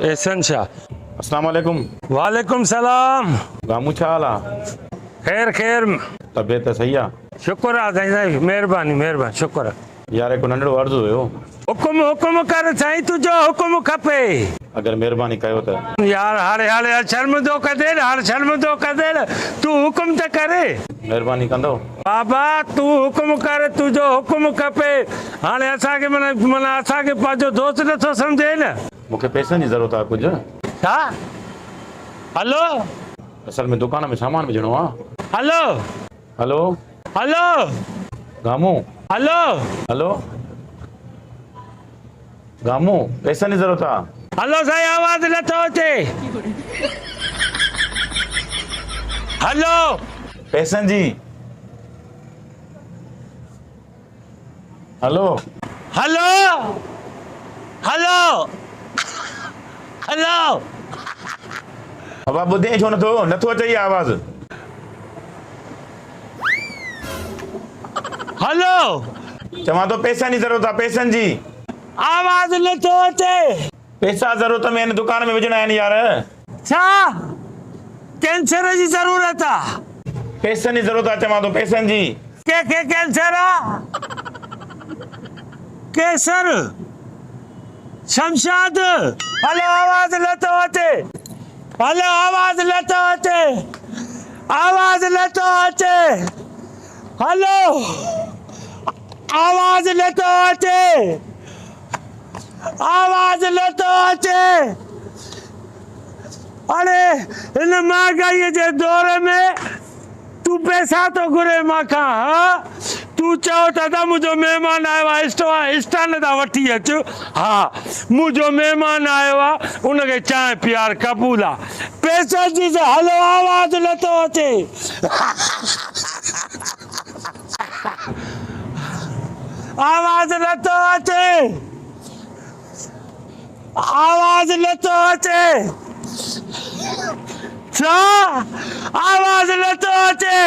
एहसन शाह। अस्सलाम वालेकुम। वालेकुम सलाम। गामू छा हाल आ? खैर खैर, तबियत सही आ? शुक्र आहे साईं साईं, महिरबानी महिरबानी, शुक्र आहे। यार हिकु नंढड़ो अर्ज़ु हुयो। हुकुम हुकुम कर साईं, तुंहिंजो हुकुम खपे। अगर महिरबानी कयो त। यार हाणे हाणे शर्म थो कदे, हाणे शर्म थो कदे, तूं हुकुम त करे। महिरबानी कंदो? बाबा तूं हुकुम कर, तुंहिंजो हुकुम खपे। हाणे असांखे माना असांखे पंहिंजो दोस्त नथो सम्झे न। मूंखे पैसनि जी ज़रूरत आहे कुझु। छा? हलो असल में दुकान में सामान विझणो आहे। हलो हलो हलो गामू। हलो हलो गामू, पैसनि जी ज़रूरत आहे। हलो साईं, आवाज़ नथो अचे। हलो पैसनि जी। हलो हलो हलो हलो बाबा ॿुधे छो नथो? नथो अचे इहा आवाज़। हलो चवां थो पैसनि जी ज़रूरत आहे, पैसनि जी। आवाज़ नथो अचे। पैसा ज़रूरत में आहिनि, दुकान में विझणा आहिनि यार। छा कैंसर जी ज़रूरत आहे? पैसनि जी ज़रूरत आहे, चवां थो पैसनि जी। के कैंसर आहे? कैसर शमशाद। हलो आवाज़ नथो अचे। हलो आवाज़ नथो अचे। आवाज़ नथो अचे। हलो आवाज़ नथो अचे। आवाज़ नथो अचे। अरे हिन महांगाईअ जे दौर में तूं पैसा तो घुरे मांखां? हाँ तूं चओ था मुंहिंजो महिमान आयो आहे, स्टान था वठी अचु। हा मुंहिंजो महिमान आयो आहे, उनखे चांहि प्यार क़बूल आहे। पैसा जी हलो आवाज़ नथो अचे। आवाज़ नथो अचे। आवाज़ नथो अचे। छा आवाज़ नथो अचे।